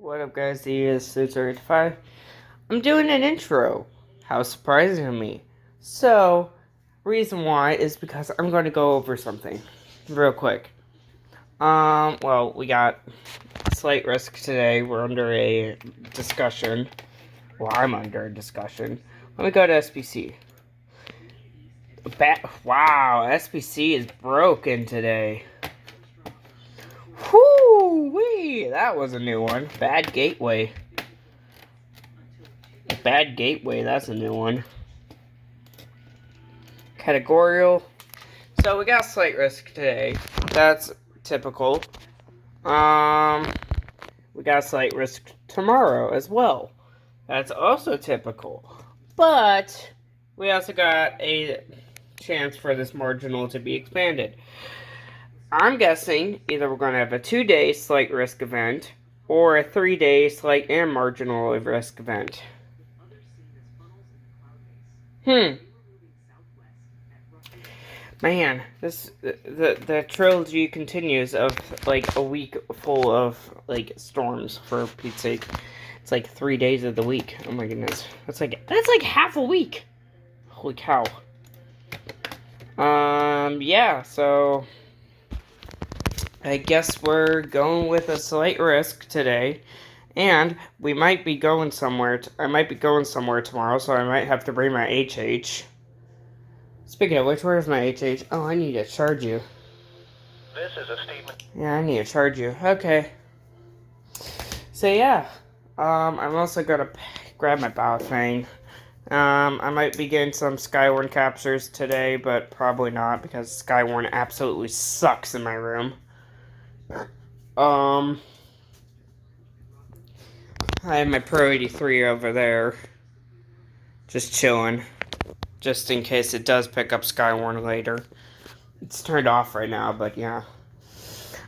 What up, guys? The is 35. I'm doing an intro. How surprising to me. So, reason why is because I'm going to go over something real quick. Well, we got slight risk today. We're under a discussion. Well, I'm under a discussion. Let me go to SBC. Wow, SBC is broken today. Whoo-wee! That was a new one. Bad gateway. Bad gateway, that's a new one. Categorical. So we got slight risk today. That's typical. We got slight risk tomorrow as well. That's also typical. But we also got a chance for this marginal to be expanded. I'm guessing either we're going to have a 2-day slight risk event or a 3-day slight and marginal risk event. Man, the trilogy continues of like a week full of like storms, for Pete's sake. It's like 3 days of the week. Oh my goodness. That's like half a week. Holy cow. Yeah, so I guess we're going with a slight risk today. And we might be going somewhere. I might be going somewhere tomorrow, so I might have to bring my HH. Speaking of which, where's my HH? Oh, I need to charge you. This is a statement. Yeah, I need to charge you. Okay. So yeah, I'm also gonna grab my Baofeng. I might be getting some Skywarn captures today, but probably not because Skywarn absolutely sucks in my room. I have my Pro 83 over there, just chilling, just in case it does pick up Skywarn later. It's turned off right now, but yeah.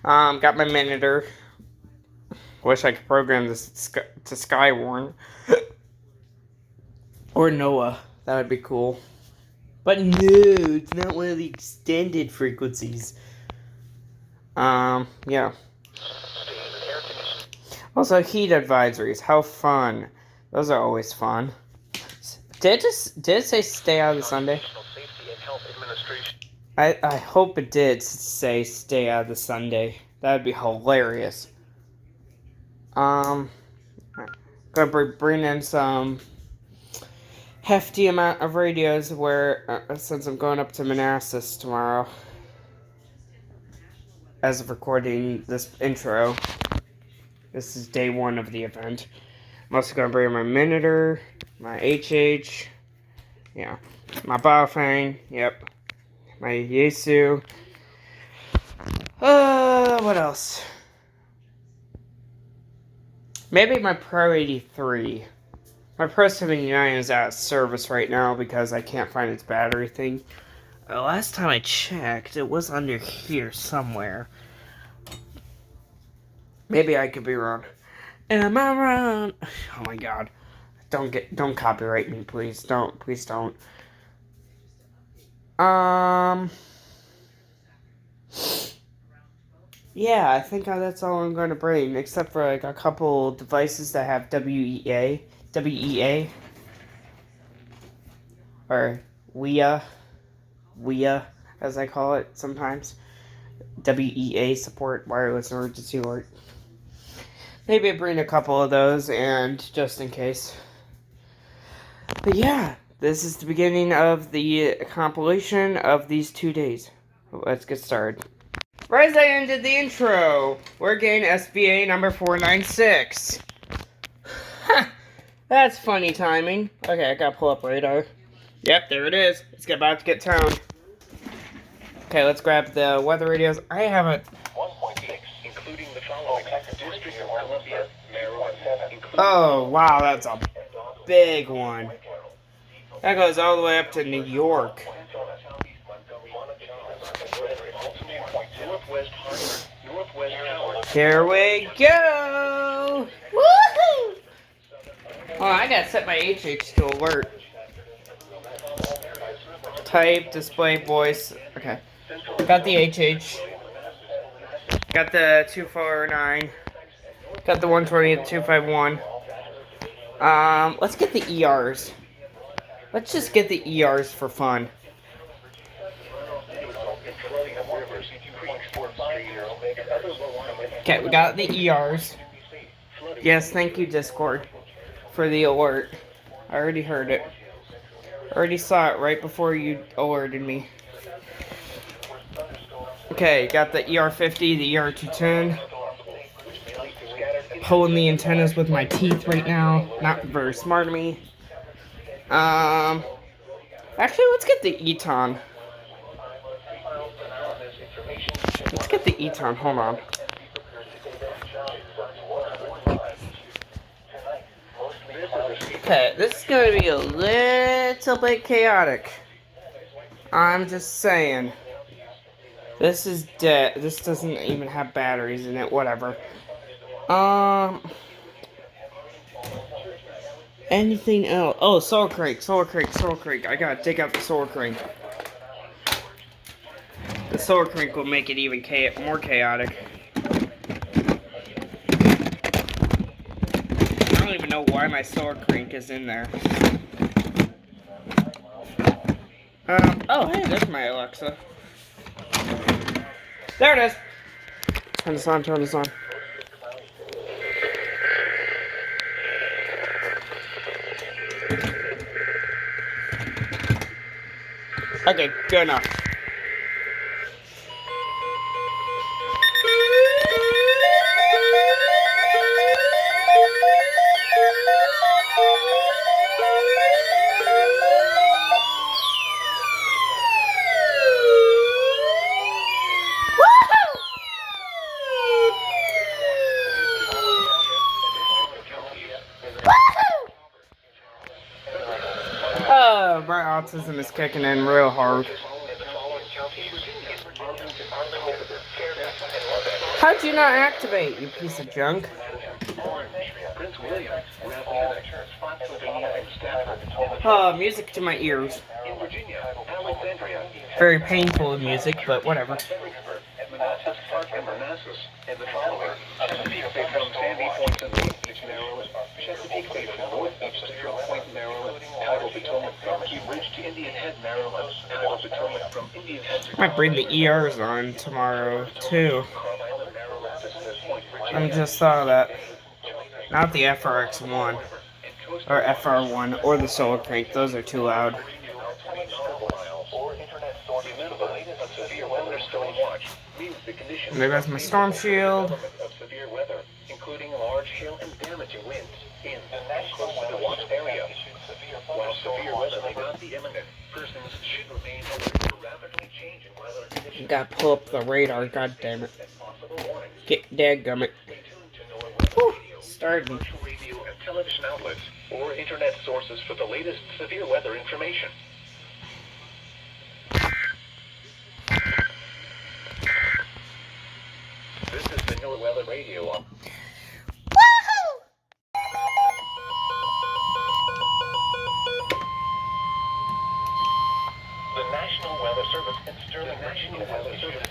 Got my Minotaur. Wish I could program this to Skywarn. Or Noah. That would be cool. But no, it's not one of the extended frequencies. Yeah. Also, heat advisories. How fun. Those are always fun. Did it say stay out of the Sunday? I hope it did say stay out of the Sunday. That would be hilarious. Gonna bring in some hefty amount of radios where, since I'm going up to Manassas tomorrow, as of recording this intro. This is day 1 of the event. I'm also gonna bring my Minotaur, my HH, yeah, my Baofeng, yep, my Yaesu. What else? Maybe my Pro 83. My Pro 79 is out of service right now because I can't find its battery thing. Last time I checked, it was under here somewhere. Maybe I could be wrong. Am I wrong? Oh my god. Don't copyright me, please. Please don't. Yeah, I think that's all I'm going to bring, except for like a couple devices that have WEA, or WEA, as I call it sometimes. WEA support, wireless emergency alert. Maybe I bring a couple of those, and just in case. But yeah, this is the beginning of the compilation of these 2 days. Let's get started. Right as I ended the intro, we're getting SBA number 496. Ha! That's funny timing. Okay, I gotta pull up radar. Yep, there it is. It's about to get toned. Okay, let's grab the weather radios. I haven't. 1.6, including the following District of Columbia, Oh, wow, that's a big one. That goes all the way up to New York. Here we go! Woohoo! Oh, I gotta set my HH to alert. Type, display, voice. Okay. Got the HH. Got the 249. Got the 120 at 251. Let's get the ERs. Let's just get the ERs for fun. Okay, we got the ERs. Yes, thank you, Discord, for the alert. I already heard it. I already saw it right before you alerted me. Okay, got the ER50, the ER210. Pulling the antennas with my teeth right now. Not very smart of me. Actually, let's get the Eton. Let's get the Eton. Hold on. Okay, this is going to be a little bit chaotic. I'm just saying. This is dead. This doesn't even have batteries in it. Whatever. Anything else? Oh, Solar Crank. I gotta dig out the Solar Crank. The Solar Crank will make it even more chaotic. I don't even know why my Solar Crank is in there. Oh, hey, there's my Alexa. There it is. Turn this on, turn this on. Okay, good enough. Oh, my autism is kicking in real hard. How'd you not activate, you piece of junk? Oh, music to my ears. Very painful music, but whatever. Might bring the ERs on tomorrow, too. I just thought of that. Not the FRX1. Or FR1, or the Solar Crank. Those are too loud. There goes my Storm Shield. Including large hail and damaging winds in the watch area. While severe weather may not be imminent, persons should remain alert to rapidly changing weather conditions. You gotta pull up the radar, god damn it. Get dadgummit. Whew, starting. Radio and television outlets or internet sources for the latest severe weather information. This is the NOAA Weather Radio on. The National Weather Service in Sterling,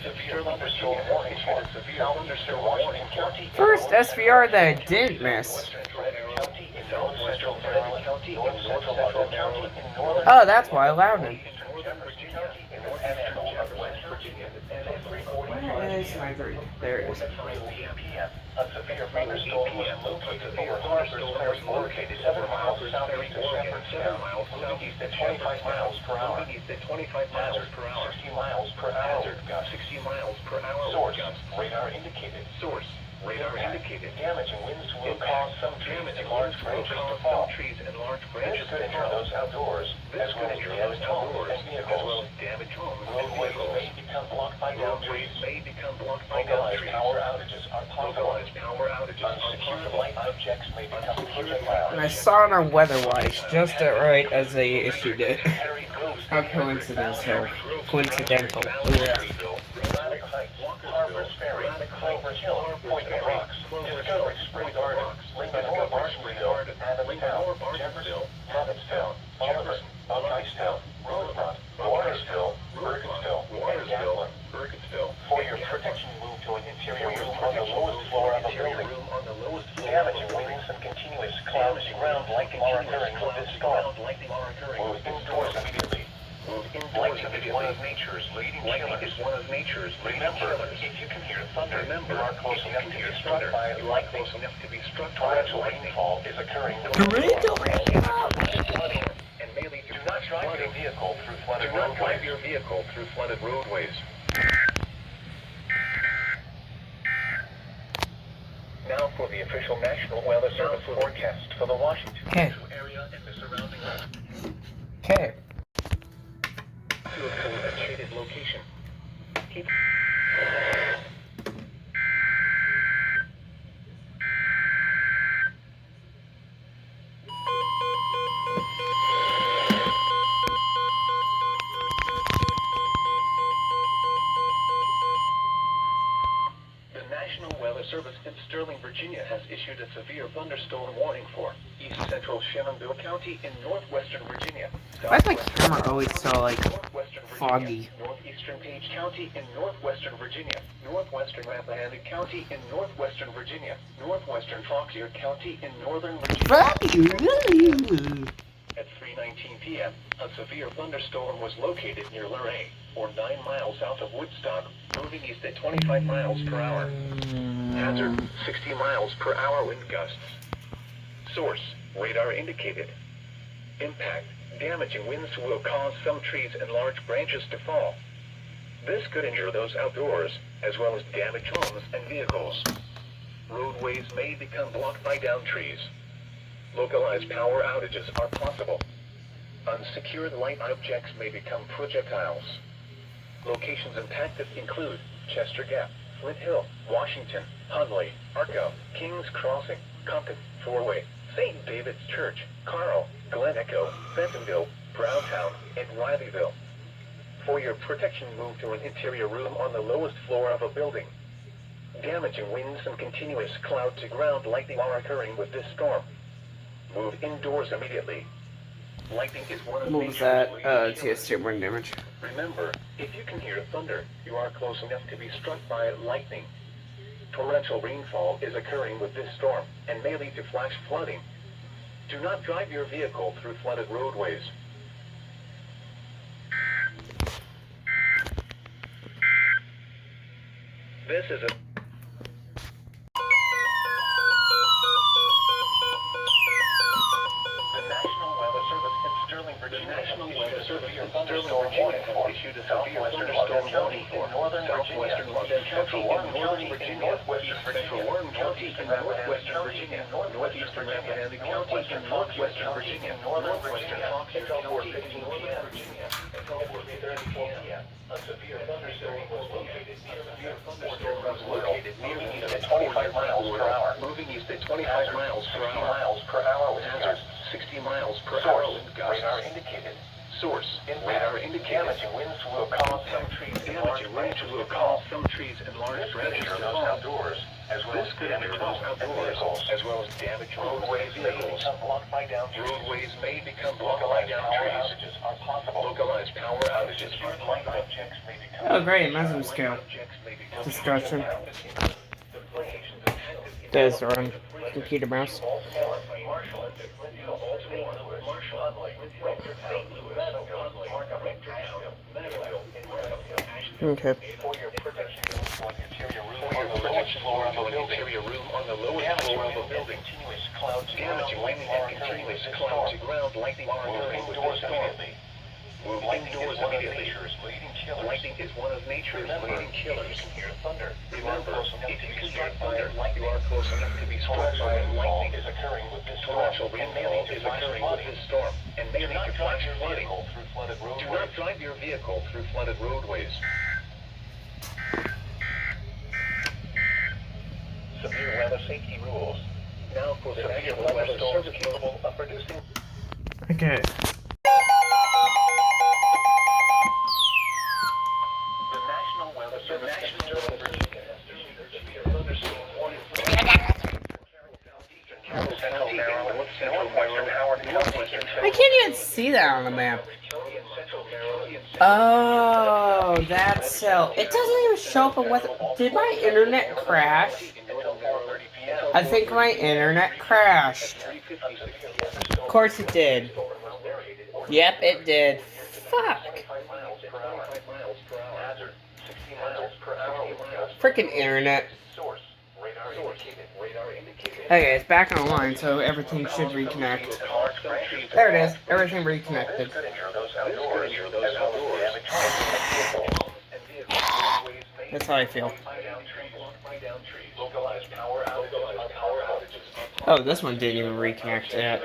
severe warnings for severe thunderstorm Washington County. First SVR that I didn't miss. Oh, that's why I allowed it. Where is my drink? There it is. A severe thunderstorm was located 7 miles southeast of Shepherd, 7 miles southeast at 25 miles per hour. 25 miles per hour. 60 miles per hour. 60 miles per hour. Source. Radar indicated. Source. Radar indicated. Damaging winds will cause some trees and large branches to fall. This could injure those outdoors, as well as damaged homes and vehicles. Roadways may become blocked by downed trees. Localized power outages are possible. Unsecured light objects may become heated loud. And I saw it on WeatherWise just right as they issued it. How coincidental. Coincidental. Yeah. Atlantic Heights, Harper's Ferry, Clover Hill, Point of Rocks, Discovery Spring Garden, Lincoln or Barnesville, Adamstown, Jefferson, Provinceville, Jefferson, Buckeyeville, Rosemont, Watersville, Bergensville, and Gatlin. For your protection, move to an interior room on the lowest floor of a building. of nature's leading killers. If you can hear thunder, remember, you are close enough to be struck by it. You are close enough to be struck by it. Rainfall is occurring. Torrential rainfall. And may lead to do not drive your vehicle through flooded roadways. Do not drive your vehicle through flooded roadways. Now for the official National Weather Service forecast for the Washington area and the surrounding area. Okay. To a shaded location. Keep The National Weather Service in Sterling, Virginia has issued a severe thunderstorm warning for east central Shenandoah County in northwestern Virginia. Why is my camera always so, like, Northwestern Virginia, foggy? northeastern Page County in northwestern Virginia, northwestern Rappahannock County in northwestern Virginia, northwestern Fauquier County in northern Virginia. At 3:19 p.m., a severe thunderstorm was located near Luray, or 9 miles south of Woodstock, moving east at 25 miles per hour. Hazard, 60 miles per hour wind gusts. Source, radar indicated. Impact, damaging winds will cause some trees and large branches to fall. This could injure those outdoors, as well as damage homes and vehicles. Roadways may become blocked by downed trees. Localized power outages are possible. Unsecured light objects may become projectiles. Locations impacted include Chester Gap, Flint Hill, Washington, Hunley, Arco, Kings Crossing, Compton, Four-Way, St. David's Church, Carl, Glen Echo, Bentonville, Browntown, and Rileyville. For your protection, move to an interior room on the lowest floor of a building. Damaging winds and continuous cloud-to-ground lightning are occurring with this storm. Move indoors immediately. Lightning is one of What was that? TS2 brain damage. Remember, if you can hear thunder, you are close enough to be struck by lightning. Torrential rainfall is occurring with this storm and may lead to flash flooding. Do not drive your vehicle through flooded roadways. This is a The National Weather Service in Sterling, Virginia has issued a severe thunderstorm warning for southwestern London County in northern Virginia, east central Warren County in northwestern Virginia, northeastern Rappahannock County in northwestern Virginia, northwestern Fauquier County in northern Virginia. Until 4:30 p.m. A severe thunderstorm was located near east at 25 miles per hour, moving east at 25 miles per hour with hazard 60 miles per hour wind gusts. Radar indicated. Source, radar indicated. Damaging winds will cause some trees and large branches to fall. Some trees and large branches to fall outdoors, as well as damage those outdoors, as well as damage roadways may become blocked by downed trees. Roadways may become blocked by downed trees. Are possible. Localized power outages are possible. Oh great, Muslim scale. Discussion. There's our computer mouse. Okay. For your protection, interior room on the lowest floor of a building. Damaging lightning and continuous cloud-to-ground lightning are occurring with this storm. Move indoors immediately. Lightning is one of nature's leading killers. Remember, if you can hear thunder, you are close enough to be struck by lightning. Torrential rainfall is occurring with this storm and may lead to flash flooding. Do not drive your vehicle through flooded roadways. Severe weather safety rules. Now for the National Weather Service capable of producing. Okay. The National Weather Service I can't even see that on the map. Oh, that's so. It doesn't even show up on what. Did my internet crash? I think my internet crashed. Of course it did. Yep, it did. Fuck. Freaking internet. Source. Radar indicated. Radar indicated. Okay, it's back online, so everything should reconnect. There it is. Everything reconnected. That's how I feel. Oh, this one didn't even reconnect yet.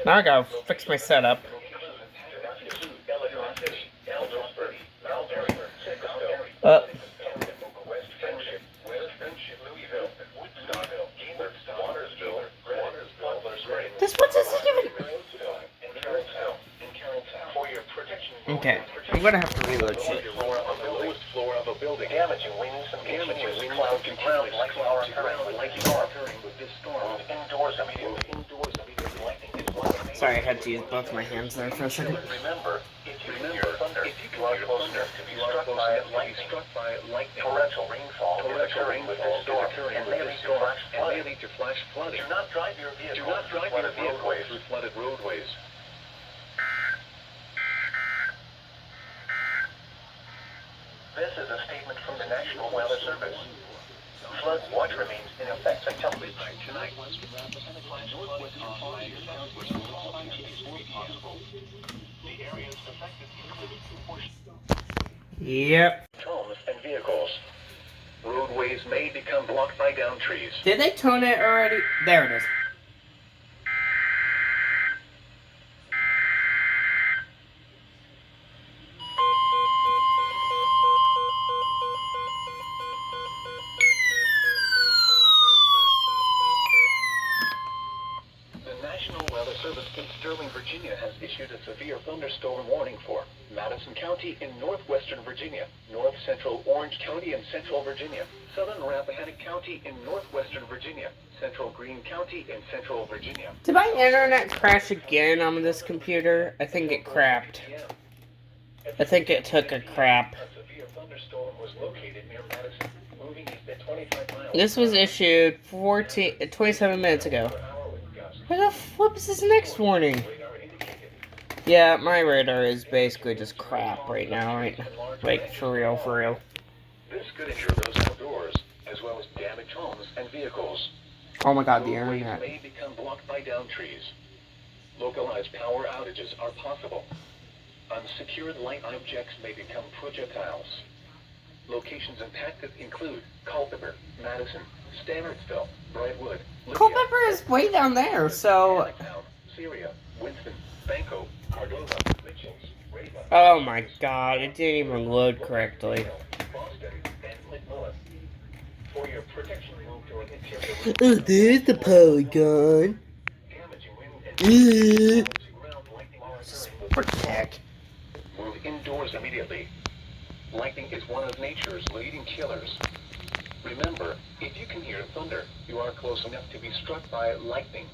Now I gotta fix my setup. This one doesn't even... Okay, I'm gonna have to reload shit. Floor of a building. Damaging winds and clouds and clouds like our occurring with this storm. Indoors immediately. Sorry, I had to use both my hands there for a second. Remember, if you can hear thunder, you are close enough to be struck by lightning. Torrential rainfall is occurring with this storm and may lead to flash flooding. Do not drive your vehicle through flooded roadways. This is a statement from the National Weather Service. Flood watch remains in effect until midnight tonight. The areas affected include Yep. homes and vehicles. Roadways may become blocked by down trees. Did they tone it already? There it is. Sterling, Virginia has issued a severe thunderstorm warning for Madison County in northwestern Virginia, north central Orange County in central Virginia, southern Rappahannock County in northwestern Virginia, central Greene County in central Virginia. Did my internet crash again on this computer? I think it crapped. I think it took a crap. A severe thunderstorm was located near Madison, moving east at 25 miles. This was issued 27 minutes ago. Where the flip is this next warning? Yeah, my radar is basically just crap right now, right? Like, for real, for real. This could injure those outdoors, as well as damaged homes and vehicles. Oh my god, the internet. May become blocked by down trees. Localized power outages are possible. Unsecured light objects may become projectiles. Locations impacted include Culpeper, Madison, Stanardsville, Brightwood, Culpeper is way down there, so... Syria, Winston, Banco, Cordova, Mitchells, Raven. Oh my god, it didn't even load correctly. Boston, and McMillan. For your protection, move to an interior. Oh, there's the polygon. Damaging wind and ground lightning Protect. Move indoors immediately. Lightning is one of nature's leading killers. Remember, if you can hear thunder, you are close enough to be struck by lightning.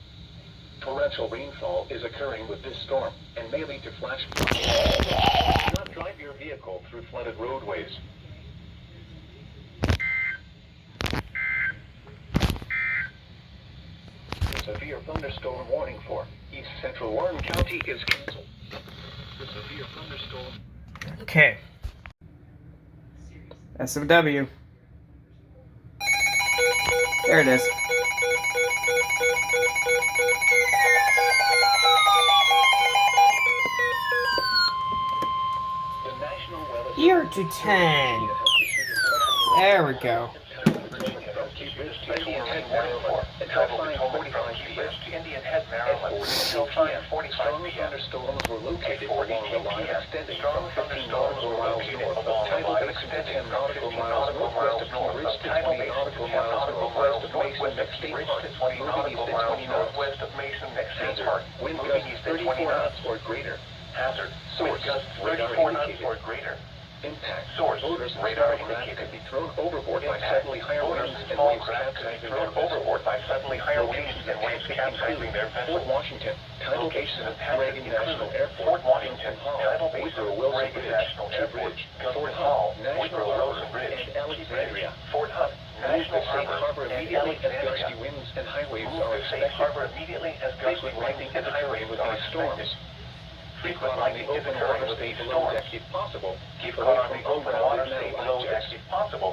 Torrential rainfall is occurring with this storm and may lead to flash flooding. Do not drive your vehicle through flooded roadways. The severe thunderstorm warning for East Central Warren County is canceled. The severe thunderstorm. Okay. SMW. There it is. Year to 10. There we go. Indian Head, Maryland. Until 5:45 p.m. Thunderstorms were located along the line extending from 15 nautical miles north of Tidal and extending 10 nautical miles northwest of Key Ridge to 20 nautical miles northwest of Mason next State Park, moving east at 20 northwest of Mason next State Park. Wind gusts 34 knots or greater. Hazard. Source. 34 knots or greater. Impact. Source. Radar indicated could be thrown overboard by suddenly higher winds and waves capsizing their overboard by suddenly higher winds and waves capsizing their vessel. Fort Washington, Tidal Basin, Reagan National Airport, Fort Washington, Tidal Basin, Reagan National Airport, Fort Hall, National Rosen Bridge, and Alexandria, Fort Hunt, National Harbor immediately as gusty winds and high waves are expected. Harbor immediately as gusty lightning and high waves with these storms. Frequent lightning is occurring with these storms. If possible, keep caught on the open water, stay below deck if possible.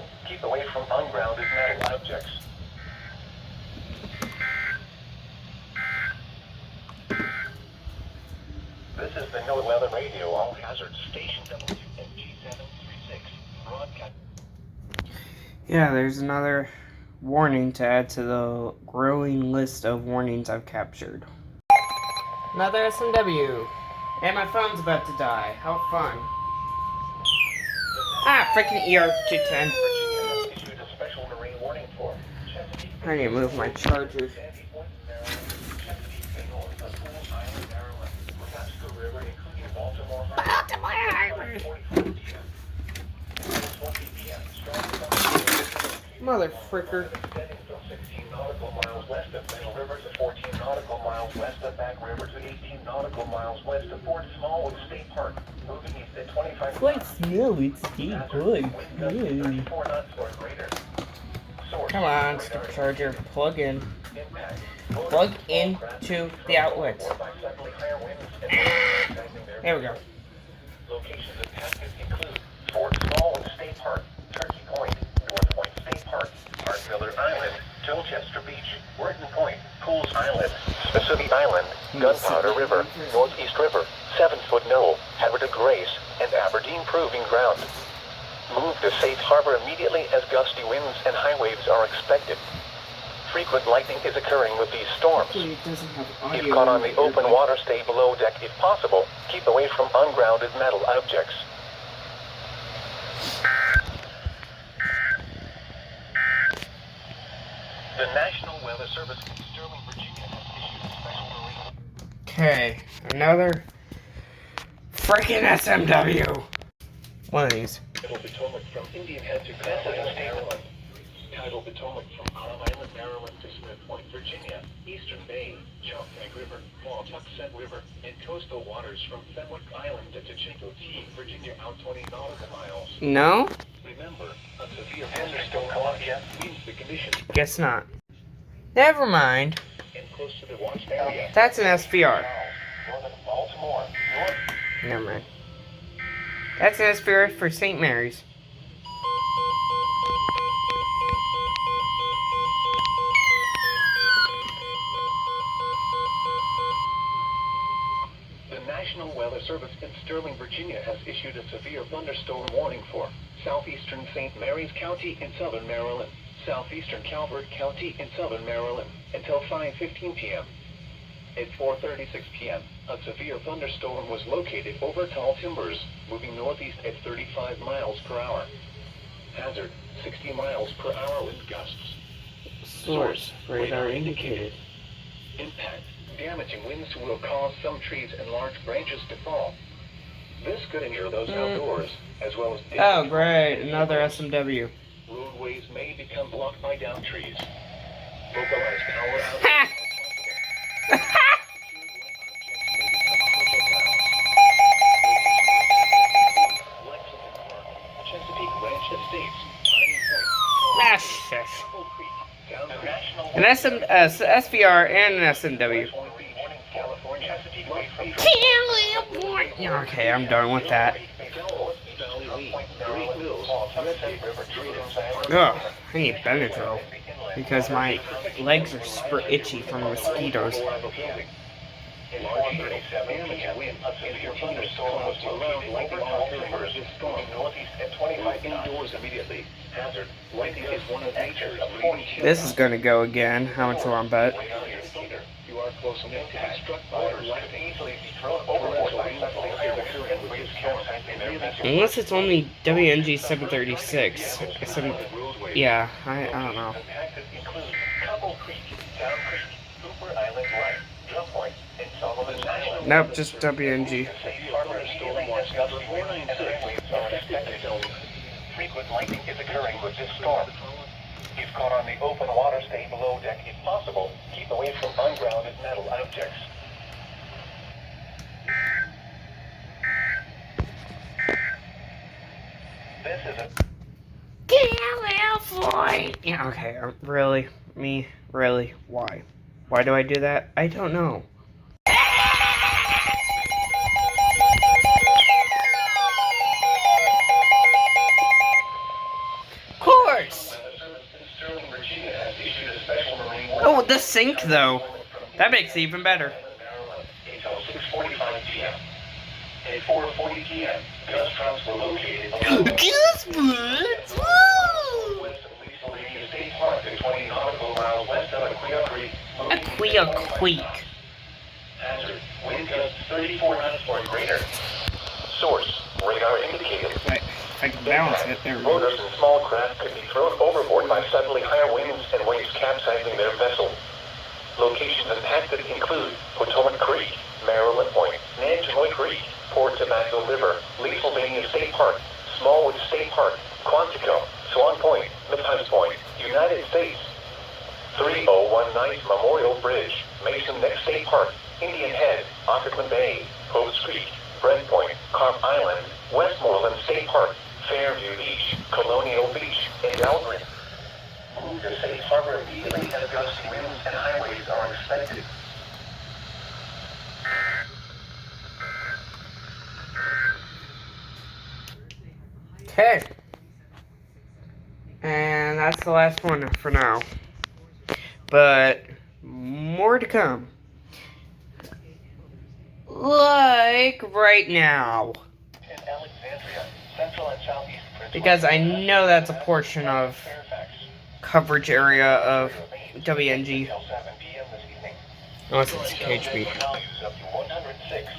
radio, all hazards, station WNG736, broadcast. Yeah, there's another warning to add to the growing list of warnings I've captured. Another SMW. And my phone's about to die. How fun. Ah, freaking ER210. Issued a special marine warning for Chesapeake. I need to move my charger. Sandy Point, Maryland, Chesapeake Bay North, Pools Island, Maryland, Patapsco River, including Baltimore Harbor, 44 p.m. 20 p.m. Strong Mother fricker. extending from 16 nautical miles west of Middle River to 14 nautical miles west of Back River to 18 nautical miles west of Fort Smallwood State Park, moving east at 25 miles. Smell it's deep, good. 34 knots or greater. Source, Come on, radar stupid charger. Plug in. impact. Plug into the outlet. By suddenly higher winds and There we go. locations of packets include Fort Smallwood State Park, Turkey Point, North Point State Park, Hart Miller Island, Colchester Beach, Wharton Point, Pools Island, Mississippi Island, Gunpowder River, Northeast River, 7-Foot Knoll, Havre de Grace, and Aberdeen Proving Ground. Move to safe harbor immediately as gusty winds and high waves are expected. Frequent lightning is occurring with these storms. It doesn't have audio. If caught on the open water, stay below deck if possible. Keep away from ungrounded metal objects. The National Weather Service in Sterling, Virginia has issued a special marine. Okay, another freaking SMW. One of these. Tidal Potomac from Indian Head to Cleveland, Maryland. Tidal Potomac from Calm Island, Maryland to Smith Point, Virginia. Eastern Bay, Choptank River, Pawtuxet River, and coastal waters from Fenwick Island to Chincoteague, Virginia out 20 nautical miles. No? Remember, a severe thunderstorm Columbia means the condition Guess not. Never mind. and close to the watch area. That's an SVR. Northern Baltimore, north. Never mind. That's an SVR for St. Mary's. The National Weather Service in Sterling, Virginia has issued a severe thunderstorm warning for southeastern St. Mary's County in southern Maryland, southeastern Calvert County in southern Maryland, until 5:15 p.m. At 4:36 p.m., a severe thunderstorm was located over tall timbers, moving northeast at 35 miles per hour. Hazard, 60 miles per hour wind gusts. Source, radar indicated. Impact, damaging winds will cause some trees and large branches to fall. This could injure those outdoors, as well as Oh, great. Another SMW. roadways may become blocked by down trees. Localized power outages Ha! are possible. Chesapeake Ranch Estates, Piney Point, Ah, shit. Apple Creek, down the National An SVR and an SMW. California, Chesapeake Bay from Okay, I'm done with that. Valley Lee, Great Mills, Ugh, I need Benadryl because my legs are super itchy from mosquitoes. Damaging wind, a severe thunderstorm was around over tall timbers, moving northeast at 25 indoors immediately. Hazard, lightning is one of nature's leading This is gonna go again. How much will I bet? You are close enough to be struck by lightning. Easily be thrown overboard by suddenly higher winds with storms. Unless it's only WNG 736. Yeah, I don't know. Impacted include Cobble Creek, Down Creek, Cooper Island Light, Drum Point, and Solomon Island. Nope, just WNG. Frequent lightning is occurring with this storm. If caught on the open water, stay below deck if possible. Keep away from ungrounded metal objects. This is a Yeah, okay, really? Me? Really? Why? Why do I do that? I don't know. Of course! Oh, the sink, though. That makes it even better. Until 6:45 p.m. At 4:40 p.m., gust fronts were located along Goosebumps! Woo! west of Pennsylvania State Park at 20 nautical miles west of Aquia Creek. Aquia Creek. Hazard. Wind gusts 34 knots or greater. Source. Radar indicated. Wait, if I can balance it, there we go. Motors and small craft could be thrown overboard by suddenly higher winds and waves capsizing their vessel. Locations impacted include Potomac Creek, Maryland Point, Nantucket Creek, Port Tobacco River, Pennsylvania State Park, Smallwood State Park, Quantico, Swan Point, Matthias Point, United States. 3019 Memorial Bridge, Mason Neck State Park, Indian Head, Occoquan Bay, Post Creek, Brent Point, Carp Island, Westmoreland State Park, Fairview Beach, Colonial Beach, and Albury. Move to Safe Harbor immediately as gusty winds and highways are expected. Okay. And that's the last one for now. But more to come. Like right now. In Alexandria, central and southeast Prince Because I know that's a portion of Fairfax. coverage area of WNG. Until 7 p.m. this evening. Unless it's KHB. Values up to 106.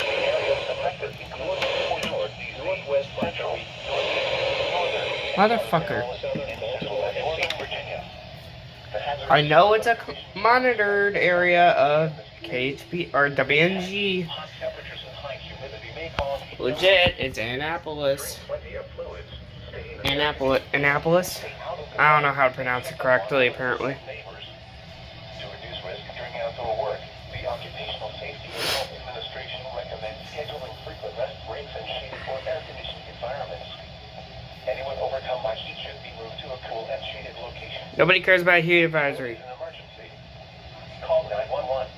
Areas affected include northeast, northwest, central, northeast, northern, Motherfucker. southern, and central, and northern Virginia. The hazard I know it's a monitored area of KHB or WNG. hot temperatures and high humidity may cause Legit, it's Annapolis. plenty of fluids. Stay in Annapolis? I don't know how to pronounce it correctly, apparently. neighbors. To reduce risk during outdoor work, the Occupational Safety and Health Administration recommends scheduling frequent rest breaks in shaded or air-conditioned environments. Anyone overcome by heat should be moved to a cool and shaded location. Nobody cares about heat advisory. An emergency. Call 911.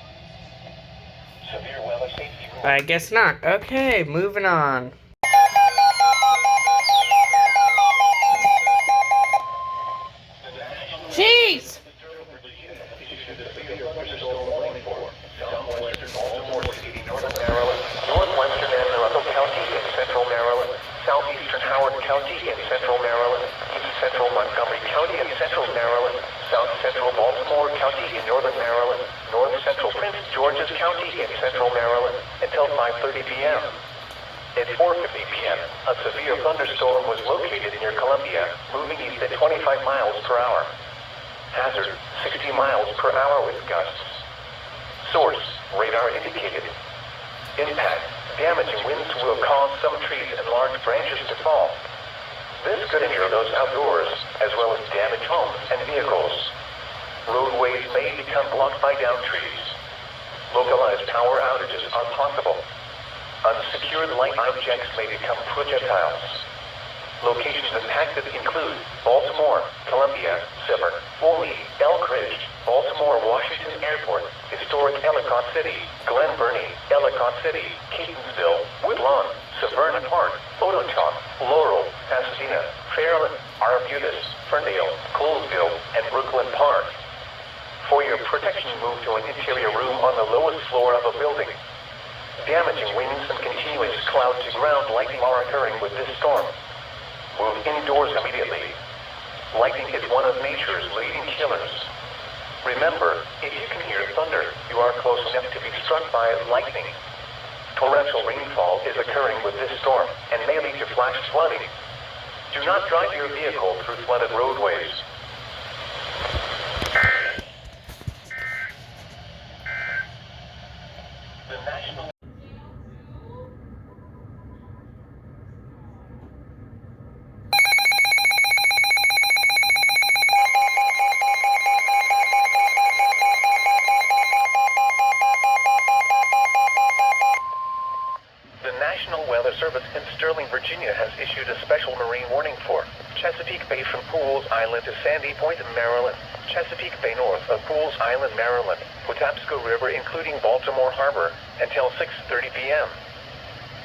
Severe weather safety rules. I guess not. Okay, moving on. Jeez! Northwestern Anne Arundel County in central Maryland, southeastern Howard County in central Maryland, east central Montgomery County in central Maryland, south central Baltimore County in northern Maryland, north central Prince George's County in central Maryland until 5:30 p.m. At 4:50 p.m., a severe thunderstorm was located near Columbia, moving east at 25 miles per hour. Hazard, 60 miles per hour with gusts. Source, radar indicated. Impact, damaging winds will cause some trees and large branches to fall. This could injure those outdoors, as well as damage homes and vehicles. Roadways may become blocked by downed trees. Localized power outages are possible. Unsecured light objects may become projectiles. Locations impacted include Baltimore, Columbia, Severn, Foley, Elk Ridge, Baltimore Washington Airport, historic Ellicott City, Glen Burnie, Ellicott City, Catonsville, Woodlawn, Severn Park, Ototoc, Laurel, Pasadena, Fairland, Arbutus, Ferndale, Colesville, and Brooklyn Park. For your protection, move to an interior room on the lowest floor of a building. Damaging winds and continuous cloud-to-ground lightning are occurring with this storm. Move indoors immediately. Lightning is one of nature's leading killers. Remember, if you can hear thunder, you are close enough to be struck by lightning. Torrential rainfall is occurring with this storm and may lead to flash flooding. Do not drive your vehicle through flooded roadways. The National The National Weather Service in Sterling, Virginia has issued a special marine warning for Chesapeake Bay from Pools Island to Sandy Point, Maryland, Chesapeake Bay north of Pools Island, Maryland, Patapsco River including Baltimore Harbor until 6:30 p.m.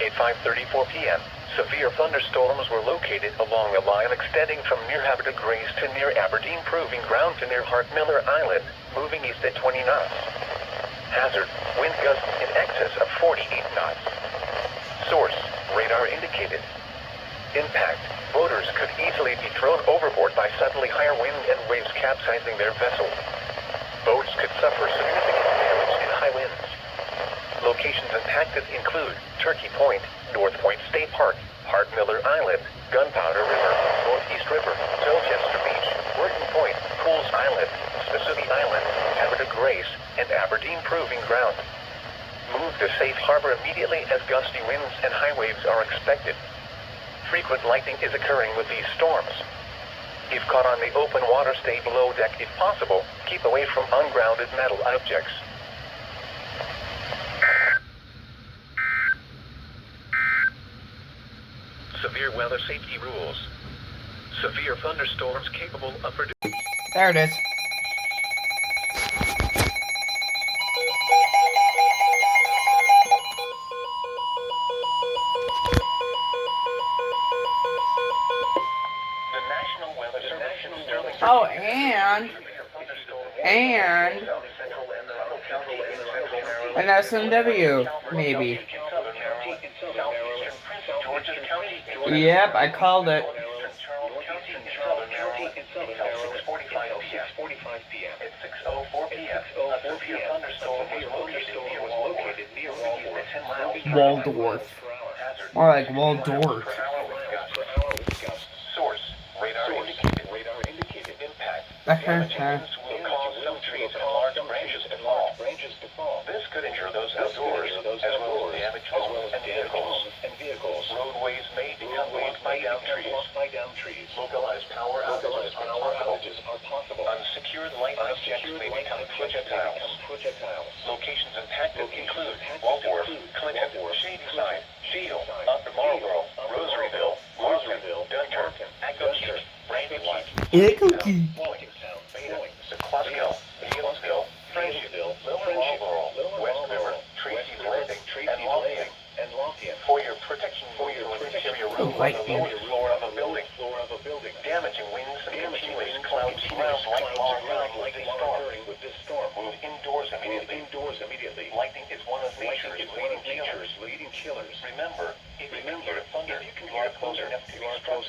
At 5:34 p.m., severe thunderstorms were located along a line extending from near Havertide Grace to near Aberdeen Proving Ground to near Hart Miller Island, moving east at 20 knots. Hazard, wind gusts in excess of 48 knots. Source, radar indicated. Impact, boaters could easily be thrown overboard by suddenly higher wind and waves capsizing their vessel. Boats could suffer significant damage in high winds. Locations impacted include Turkey Point, North Point State Park, Hart Miller Island, Gunpowder River, Northeast River, Colchester Beach, Working Point, Pools Island, Mississippi Island, Havertide Grace, and Aberdeen Proving Ground. Move to safe harbor immediately as gusty winds and high waves are expected. Frequent lightning is occurring with these storms. If caught on the open water, stay below deck if possible. Keep away from ungrounded metal objects. Severe weather safety rules. Severe thunderstorms capable of producing. There it is. The National Weather Service. Oh, and an SMW, maybe. Yep, I called it. At 6:04 p.m. A severe thunderstorm was located near Waldorf. 10 miles per hour. Waldorf. More like Waldorf. Source, radar indicated. Impact. Damaging winds will cause some trees and large branches to fall. This could injure those outdoors, as well as damage homes and vehicles. Roadways may become blocked by downed trees. Localized power outages are possible. Unsecured light objects may become projectiles. Locations impacted include Waldorf, Clinton, Shadyside, Shield, Upper Marlboro, Rosaryville, Dunkirk, Accokeek, Brandywine, Morgantown, Billings, Quaskill, Hillsville, Frenchville, Lower Marlboro, West River, Tracy's Landing, and Lothian. For your protection, interior room on the lower floor of a building. Damaging winds and continuous clouds surround like with this storm. Move indoors immediately. Lightning is one of nature's leading killers. Remember, if you can hear thunder, you are close enough to be struck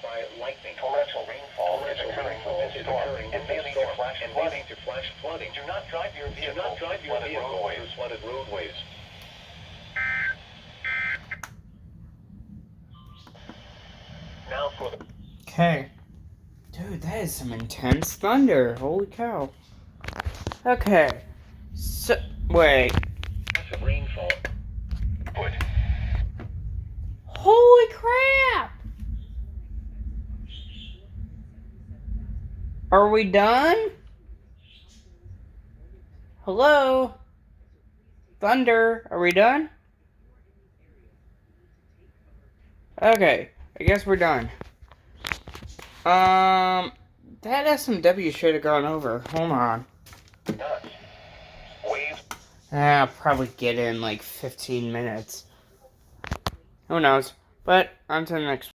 by lightning. Torrential rainfall is occurring with this storm and may lead to flash flooding. Do not drive your vehicle through flooded roadways. Now for the... Okay. Dude, that is some intense thunder. Holy cow. Okay. So, wait. Massive rainfall. Wood. Holy crap! Are we done? Hello? Thunder, are we done? Okay, I guess we're done. That SMW should have gone over. Hold on. Waves. I'll probably get in like 15 minutes. Who knows? But on to the next